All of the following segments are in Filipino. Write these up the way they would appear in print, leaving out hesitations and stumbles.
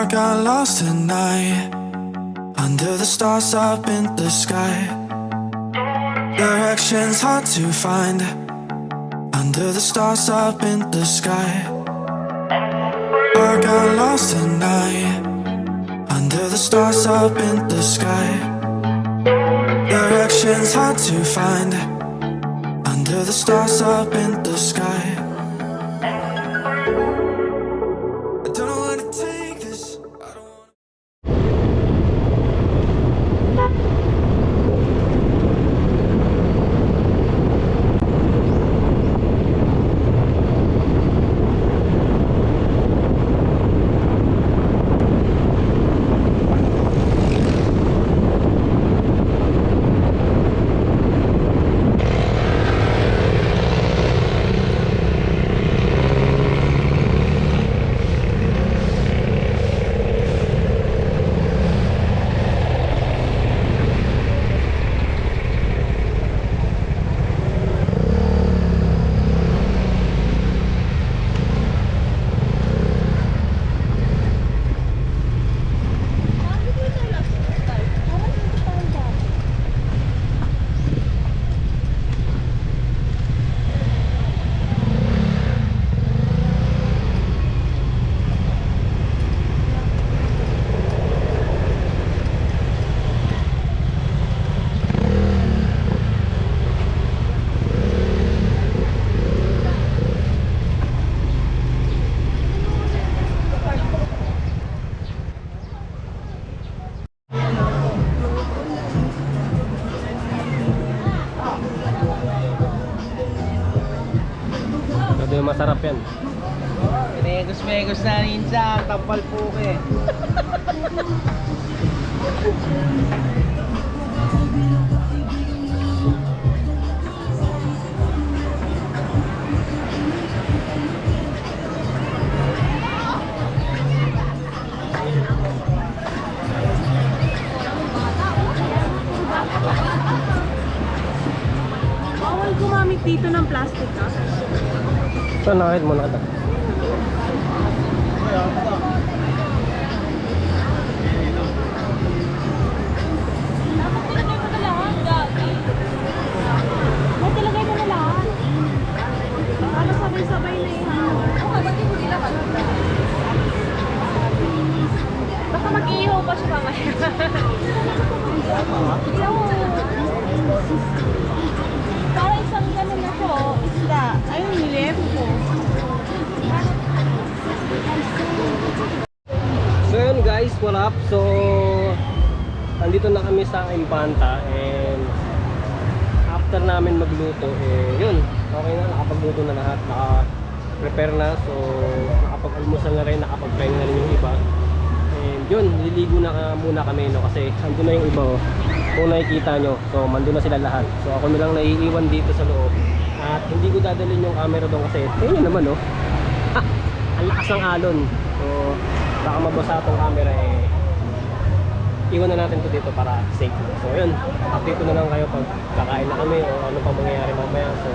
I got lost at night, under the stars up in the sky. Directions hard to find, under the stars up in the sky. I got lost at night, under the stars up in the sky. Directions hard to find, under the stars up in the sky. I don't know where to take this. I don't wanna... Ito yung masarap yan. Megos na ninja, tampal po eh. Bawal gumamit dito ng plastic, ha? Saan nakahit mo na ito? Matilagay mo na lahat. Para sabay-sabay na yan. Baka mag-ihaw pa siya mamaya. Para isang ganun na to, isda. Ayun, nilip ko. So yun guys, what up? So nandito na kami sa Impanta and after namin magluto, yun, okay na, nakapagluto na lahat, naka-prepare na, so nakapag-almusal na rin, nakapag-pahinga na rin yung iba. And yun, liligo na muna kami, no, kasi andun na yung iba, oh. Kung nakikita nyo, so mandun na sila lahat. So ako na lang naiiwan dito sa loob at hindi ko dadalhin yung camera doon kasi yun naman, oh. Ang lakas ng alon, so baka mabasa itong camera, iwan na natin to dito para safe. So yun, update ko na lang kayo pag kakain na kami o ano pang mangyayari mamaya. So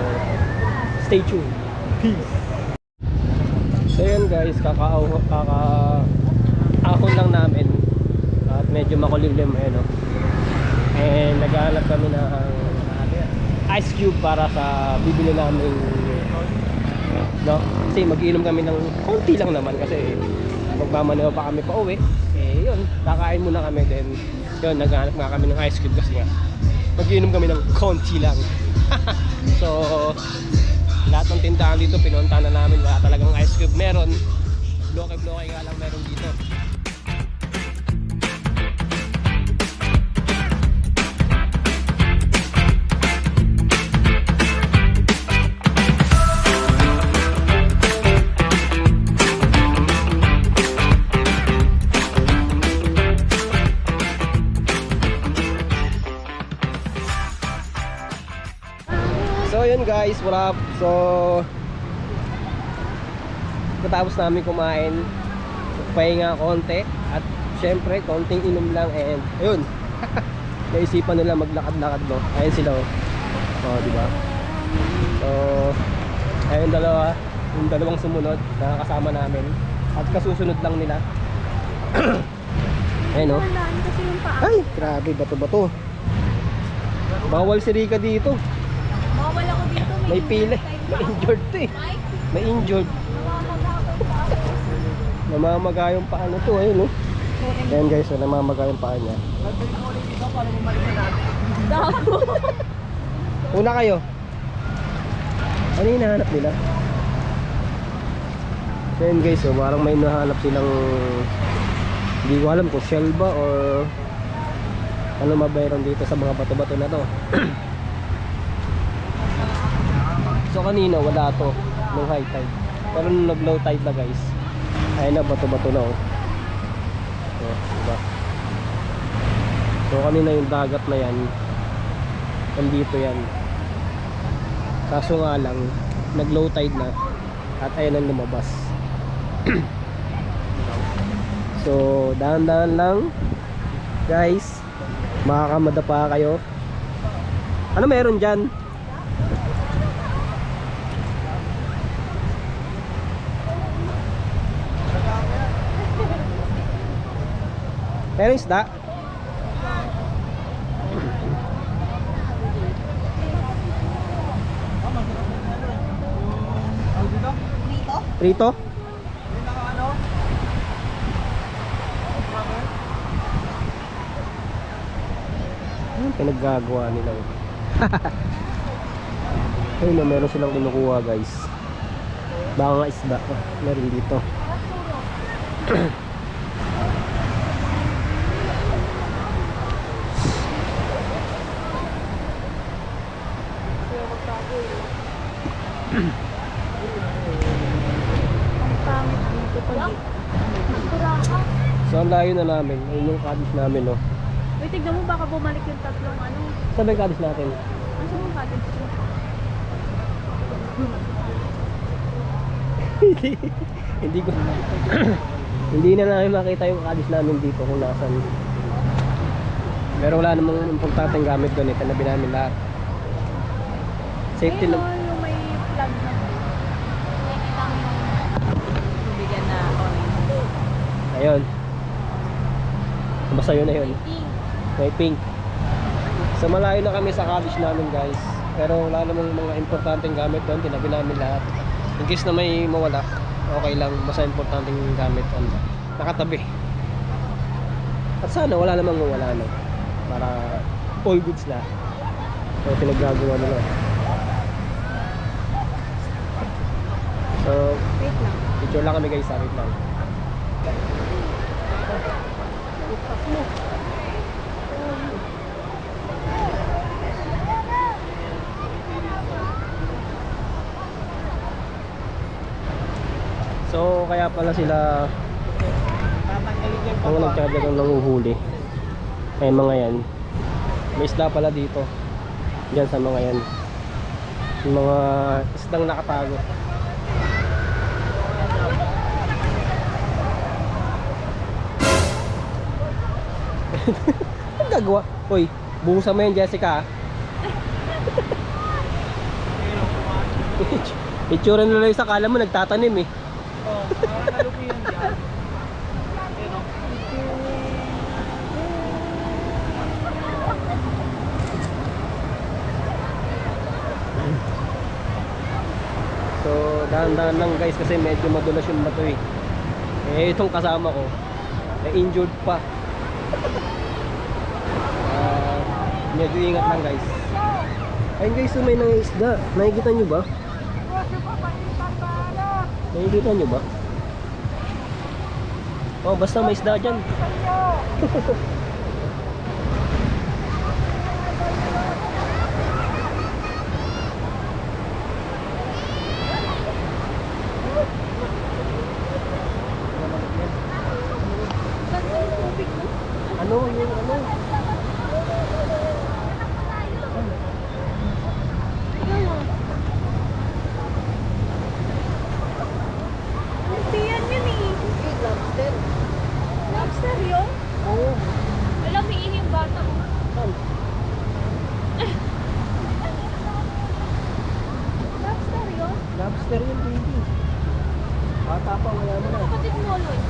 stay tuned. Peace. So yun guys, kakaahon lang namin at medyo makulimlim, no? And naghahanap kami ng ice cube para sa bibili namin, no? Kasi mag-iinom kami ng konti lang naman kasi magmamaneho pa kami pa uwi. Yun, kakain muna kami, then yun, naghahanap nga kami ng ice cube kasi nga mag-iinom kami ng konti lang. So lahat ng tindahan dito pinuntahan na namin, wala talagang ice cube. Meron, bloke-bloke nga lang meron dito. So yun guys, what up? So katapos namin kumain, pahinga konti at syempre konting inom lang, and ayun naisipan nila maglakad-lakad, no? Ayun sila, oh, di ba? So ayun yung dalawang sumunod na kasama namin at kasusunod lang nila. Ayun oh. Nalaan kasi yung paa. Ay, grabe, bato-bato. Bawal si Rika dito. Bawal ako dito. May pila. May injured to eh. Mike, May injured. namamaga ako yung paa. Namamaga yung paa na to. Ayun oh. Ayan guys, so namamaga yung paa niya. Dako. Una kayo. Ano yung hinahanap nila? So yun guys, so parang may nahanap silang, hindi ko alam kung shell ba or ano mabayron dito sa mga bato-bato na to. So kanina wala to nung high tide, pero nung nag low tide na guys, ayun na, bato-bato na oh. So, diba? So kanina yung dagat na yan, nandito yan. Kaso nga lang, nag low tide na at ayun ang lumabas. So dahan-dahan lang guys, makakamadapa kayo. Ano meron dyan? Meron isda? Prito? Ano pinaggagawa nila? Ayun na, meron silang kinukuha guys. Baka nga isda. Meron dito. Ang pangit dito pag Puraha. So ang layo na namin. Ayun yung cottage namin no. Uy, tignan mo baka bumalik yung tatlong ano. Saan ba yung cottage natin? Ano yung cottage ko? Hindi ko hindi na namin makita yung cottage namin dito kung nasan. Pero wala namang importanteng gamit doon, tinabi namin lahat. Safety Ayun, lang. oh, yung may plug na. Nakikita mo yung tubigan na orange. Ayun. Basta yun na yun. Pink. May pink. So malayo na kami sa cottage namin guys. Pero wala namang mga importanteng gamit doon, tinabi namin lahat. In case na may mawala, okay lang. Basta importanteng gamit nakatabi. At sana wala namang mawala no. Para all goods na. So pinaggagawa nila. So Wait lang. picture lang kami guys, wait lang. So kaya pala sila ang nagtatagang nanguhuli. Eh mga yan, may isda pala dito. Diyan sa mga yan, yung mga isdang nakatago. Ang gagawa? Uy, buhusan mo yan Jessica. Itsura nila yung sakala mo nagtatanim eh. So dahan-dahan lang guys kasi medyo madulas yung bato eh. Eh itong kasama ko na-injured pa. Medyo ingat lang guys. Ayun guys, so may nangisda. Nakikita nyo ba? Nakikita nyo ba? Oh, basta may isda dyan. Ano yung ano? Yan yun eh. Lobster. Lobster yun? Oo. Alam, iihi yung bata ko. Lobster yun? Lobster yun baby. Bata pa, wala mo na. Kapatid mo, Lloyd.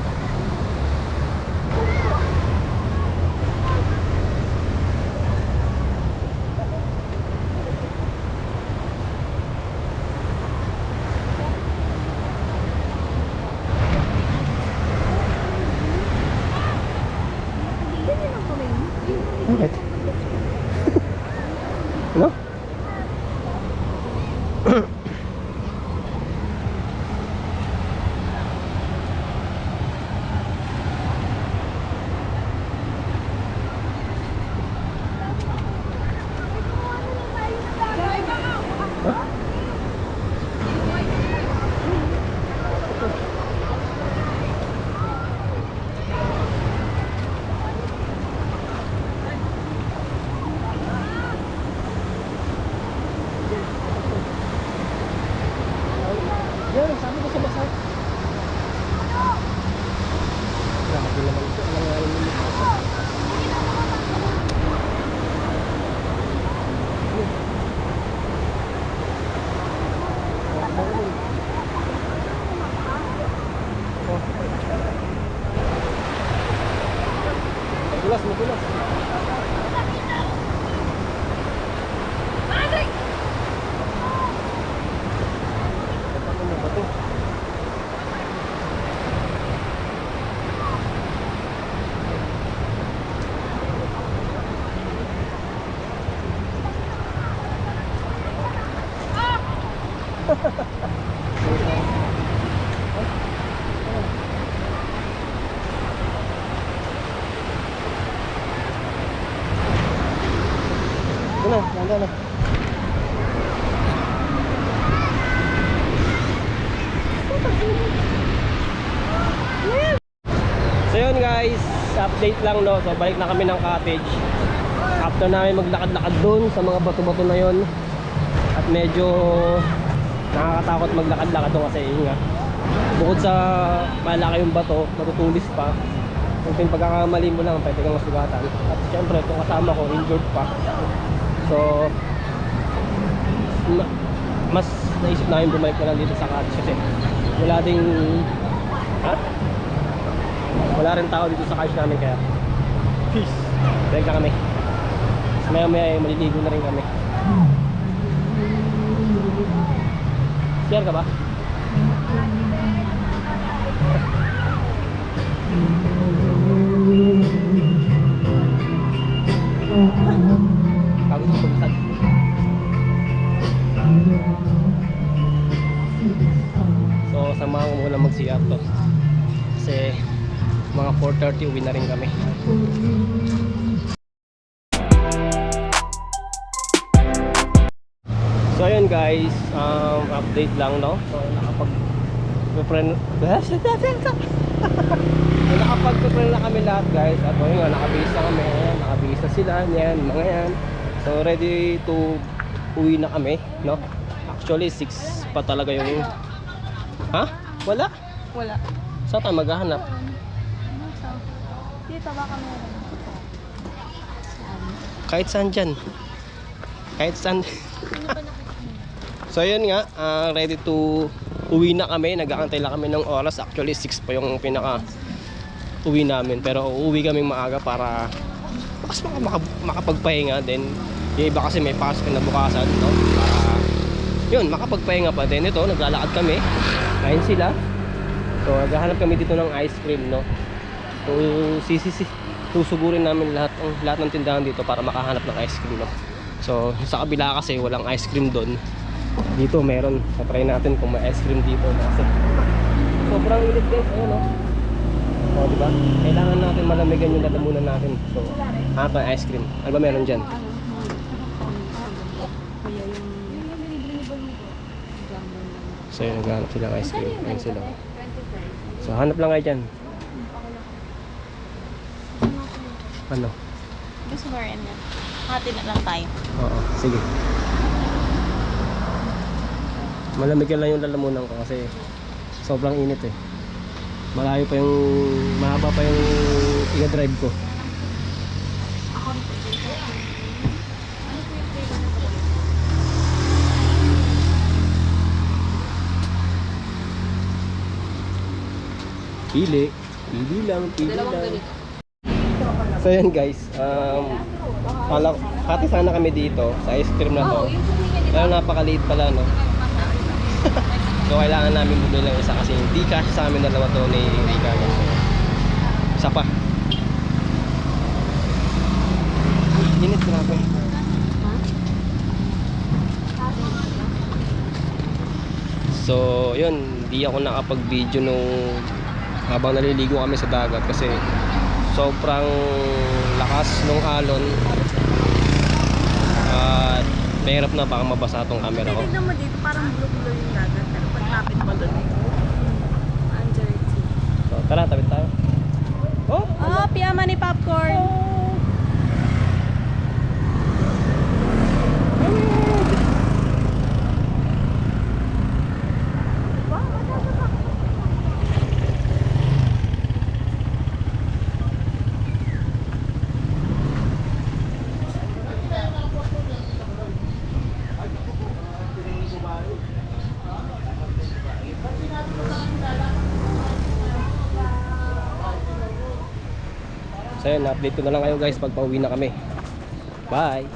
Yan, sabi ko sa basa. Grabe naman ito. Alam nga yung basa. Magulas, magulas. Ano ba ito? Ano? Ano? So yun guys, update lang no. So balik na kami ng cottage. After namin maglakad-lakad doon sa mga bato-bato na yon. At medyo nakakatakot maglakad-lakad doon kasi ingat. Bukod sa malaki yung bato, matutulis pa. Kung pagkakamali mo lang, pwede kang masugatan. At syempre, itong kasama ko, injured pa. So mas naisip namin bumalik na lang dito sa cottage kasi wala ding wala rin tao dito sa cottage namin kaya peace, balik na kami. Maya maya maliligo na rin kami. Share ka ba? Kagod sa pagkakad. So samahan ko muna mag-CR to kasi mga 4:30 uwi na rin kami. So ayun guys, update lang no. So nakapag-prepare nakapag-prepare na kami lahat guys. At ayun nga, nakabihis na kami. Ayan, nakabihis na sila, yan, mga yan. So ready to uwi na kami, no? Actually 6 pa talaga yung ha? Wala? Wala. Saan tayo maghahanap? Dito baka meron. Kahit saan dyan. Kahit saan. So yun nga, ready to uwi na kami. Nag-aantay lang kami ng oras. Actually 6 pa yung pinaka uwi namin. Pero uuwi kaming maaga para mas makapagpahinga. Then yung iba kasi may pasok na bukasan, no? Para yun, makapagpahinga pa. Then ito, naglalakad kami. Ayun sila. So naghahanap kami dito ng ice cream, no? So susugurin namin lahat ng tindahan dito para makahanap ng ice cream, no? So sa kabila kasi walang ice cream doon. Dito meron. So try natin kung may ice cream dito kasi sobrang init guys, ayun no. O diba? Kailangan natin malamigan yung lalamunan natin. So hanap ng ice cream. Ano ba meron dyan? So yun, naghahanap sila ng ice cream. Ayun sila. So hanap lang kayo dyan. Ano? Gusto mo rin yan. Hati na lang tayo. Oo, sige. Malamig lang yung lalamunan ko kasi sobrang init eh. Malayo pa yung, mahaba pa yung i-drive ko. Pili lang. So yan guys, hati sana kami dito sa ice cream na to. Pero napakaliit pala no. So kailangan namin bumili ng isa kasi hindi kasi sa amin dalawa to ni Rika. Isa pa. Init grabe. So yun, hindi ako nakapag-video nung habang naliligo kami sa dagat kasi sobrang lakas nung alon at mahirap na baka mabasa tong camera ko. Tignan mo dito, parang blue-blue yung dagat. Pero pag lapit mo doon, ang dirty. So tara, tawid tayo. Oh! Oh, piyama ni popcorn. So yun, update ko na lang kayo guys pag pauwi na kami. Bye!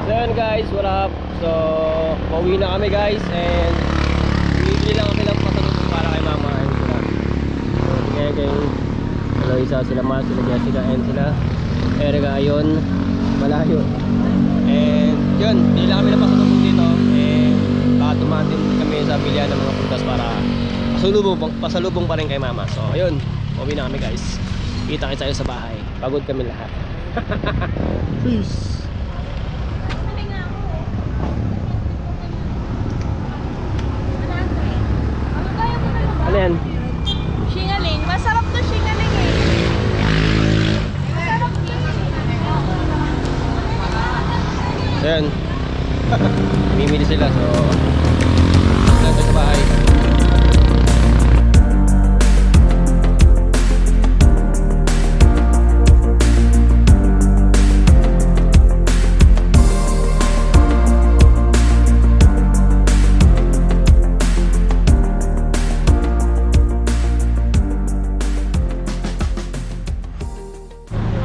So yun guys, what up? So, pauwi na kami guys and bibili lang kami ng pasalubong para kay mama and sila. So, tingnan kayo. Hello, isa sila Mark, sila Jessica and sila Erica ayon, malayo. And yun, bili lang kami ng pasalubong dito and baka tumaan din kami sa bilihan ng mga prutas para pasalubong pa rin kay mama. So yun, pauwi na kami guys. Kita-kita tayo sa bahay. Pagod kami lahat. Peace! Ano yan? Shingaling. Masarap to shingaling eh. Masarap to. So yan. Mimili sila. So nandito sa bahay.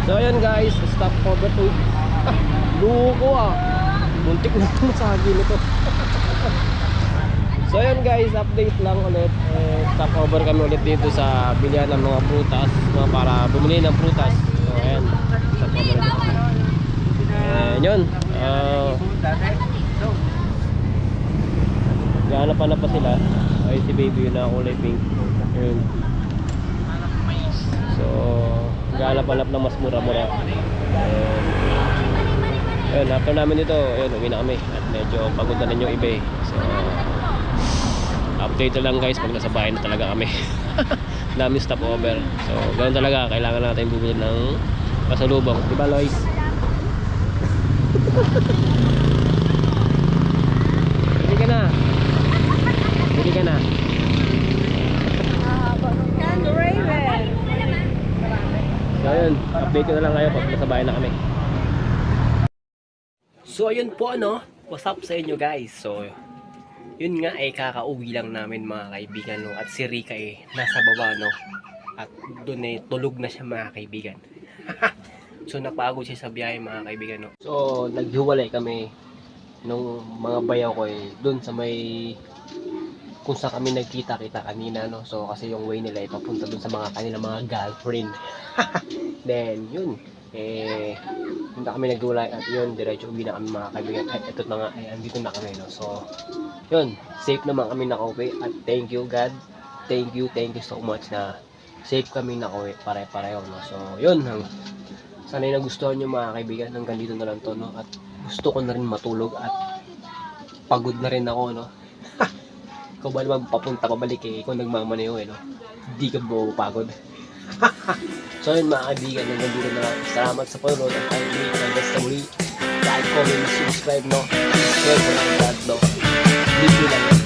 So ayan guys, stop over to. Luko ah. Muntik na masagi nito. So ayan guys, update lang ulit. Stop over kami ulit dito sa bilihan ng mga prutas, para bumili ng prutas. So ayan, stop over ulit. And yun, gahanap-hanap pa sila. Ay si baby yun na kulay pink. Yun. So gahanap-hanap ng mas mura-mura. Ayun, after namin dito, ayun, uwi na kami at medyo pagod na rin yung iba eh. So update na lang guys pag nasa bahay na talaga kami. Namin stop over. So ganoon talaga, kailangan natin bumili ng pasalubong, diba Lois? Bili ka na. Bili ka na. And Raven. So ayun, update ko na lang kayo pag nasa bahay na kami. So ayun po ano, what's up sa inyo guys. So yun nga ay kakauwi lang namin mga kaibigan no? At si Rika eh nasa baba no. At doon eh tulog na siya mga kaibigan. So napagod siya sa biyahe mga kaibigan no. So naghiwalay kami nung mga bayaw ko eh doon sa may kung saan kami nagkita-kita kanina no. So kasi yung way nila ay papunta doon sa mga kanila mga girlfriend. Then yun punta kami nagulay at yun diretso uwi na kami mga kaibigan at ito na nga ay andito na kami no. So yun, safe naman kami nakauwi at thank you God, thank you so much na safe kami nakauwi pare-pareho no. So yun, sana'y nagustuhan nyo mga kaibigan, hanggang dito na lang to no. At gusto ko na rin matulog at pagod na rin ako no. Ikaw ba naman papunta pabalik eh, ikaw nagmamaneho eh no, hindi ka ba pagod? So yun mga kaibigan, hanggang dito na lang. Salamat sa panonood at I will hanggang sa muli. Like, comment, subscribe no. Share ko lang lahat no. Libre lang.